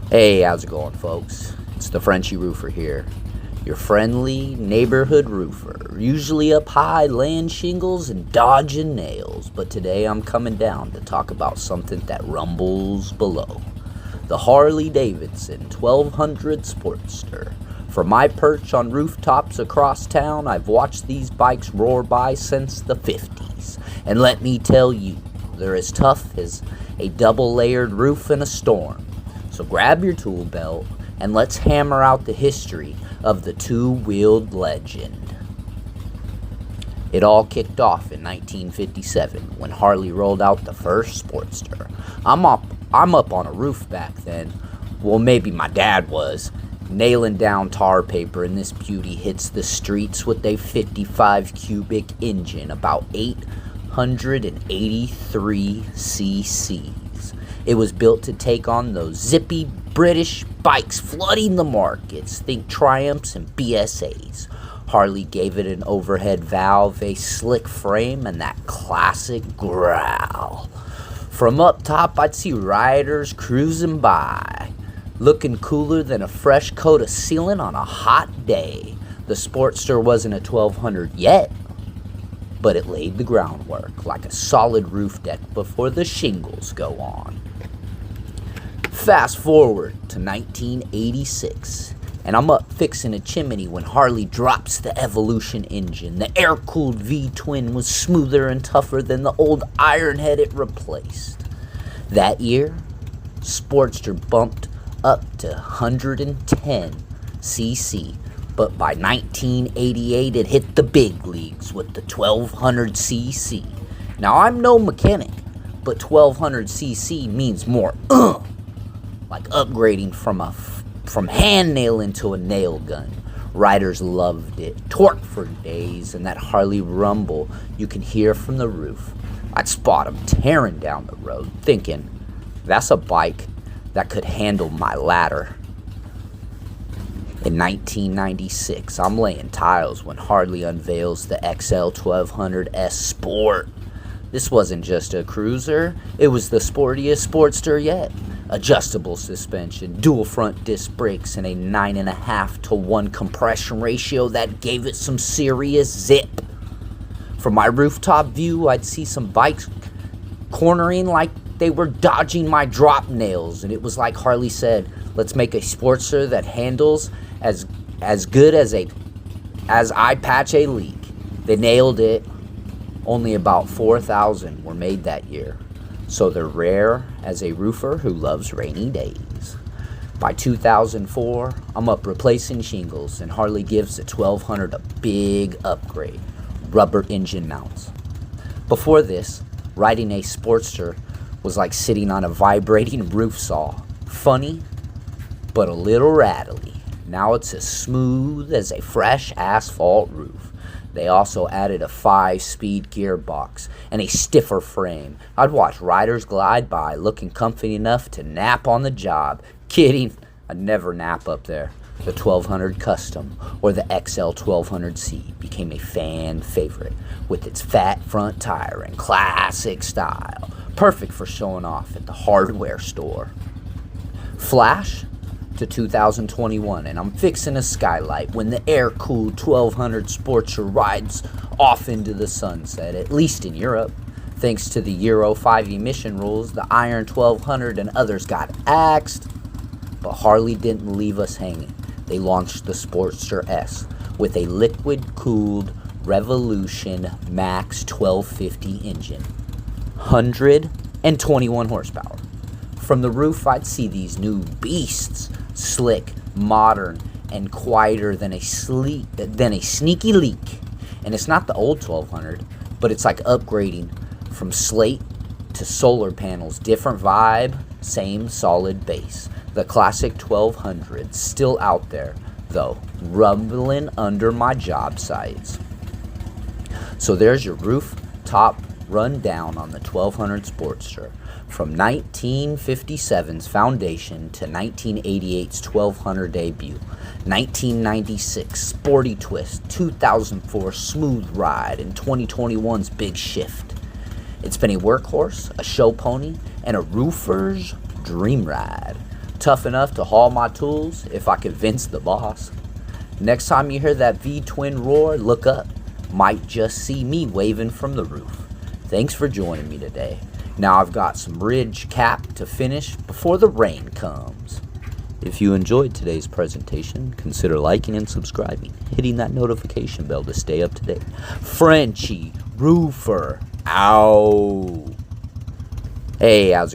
Hey, how's it going, folks? It's the Frenchy Roofer here. Your friendly neighborhood roofer, usually up high laying shingles and dodging nails, but today I'm coming down to talk about something that rumbles below. The Harley Davidson 1200 Sportster. From my perch on rooftops across town, I've watched these bikes roar by since the 50s. And let me tell you, they're as tough as a double-layered roof in a storm. So grab your tool belt and let's hammer out the history of the two-wheeled legend. It all kicked off in 1957 when Harley rolled out the first Sportster. I'm up on a roof back then. Well, maybe my dad was. Nailing down tar paper, and this beauty hits the streets with a 55 cubic engine, about 883 cc's. It was built to take on those zippy British bikes flooding the markets. Think Triumphs and BSAs. Harley gave it an overhead valve, a slick frame, and that classic growl. From up top, I'd see riders cruising by, looking cooler than a fresh coat of sealant on a hot day. The Sportster wasn't a 1200 yet, but it laid the groundwork like a solid roof deck before the shingles go on. Fast forward to 1986, and I'm up fixing a chimney when Harley drops the Evolution engine. The air-cooled V-twin was smoother and tougher than the old ironhead it replaced. That year, Sportster bumped up to 110 cc, but by 1988 it hit the big leagues with the 1200 cc. Now I'm no mechanic, but 1200 cc means more like upgrading from hand nailing to a nail gun. Riders loved it, torque for days, and that Harley rumble you can hear from the roof. I'd spot them tearing down the road, thinking, that's a bike that could handle my ladder. In 1996, I'm laying tiles when Harley unveils the XL 1200S Sport. This wasn't just a cruiser, it was the sportiest Sportster yet. Adjustable suspension, dual front disc brakes, and a 9.5-to-1 compression ratio that gave it some serious zip. From my rooftop view, I'd see some bikes cornering like they were dodging my drop nails, and it was like Harley said, let's make a Sportster that handles as good as I patch a leak. They nailed it. Only about 4,000 were made that year, so they're rare as a roofer who loves rainy days. By 2004, I'm up replacing shingles, and Harley gives the 1200 a big upgrade, rubber engine mounts. Before this, riding a Sportster was like sitting on a vibrating roof saw. Funny, but a little rattly. Now it's as smooth as a fresh asphalt roof. They also added a 5-speed gearbox and a stiffer frame. I'd watch riders glide by looking comfy enough to nap on the job. Kidding, I'd never nap up there. The 1200 Custom, or the XL 1200C, became a fan favorite with its fat front tire and classic style. Perfect for showing off at the hardware store. Flash to 2021, and I'm fixing a skylight when the air-cooled 1200 Sportster rides off into the sunset, at least in Europe. Thanks to the Euro 5 emission rules, the Iron 1200 and others got axed, but Harley didn't leave us hanging. They launched the Sportster S with a liquid-cooled Revolution Max 1250 engine. 121 horsepower. From the roof, I'd see these new beasts, slick, modern, and quieter than a sneaky leak. And it's not the old 1200, but it's like upgrading from slate to solar panels. Different vibe, same solid base. The classic 1200 still out there, though, rumbling under my job sites. So there's your rooftop rundown on the 1200 Sportster. From 1957's foundation to 1988's 1200 debut, 1996 sporty twist, 2004 smooth ride, and 2021's big shift. It's been a workhorse, a show pony, and a roofer's dream ride. Tough enough to haul my tools if I convince the boss. Next time you hear that V-twin roar, look up. Might just see me waving from the roof. Thanks for joining me today. Now I've got some ridge cap to finish before the rain comes. If you enjoyed today's presentation, consider liking and subscribing, hitting that notification bell to stay up to date. Frenchie Roofer, ow. Hey, how's it going?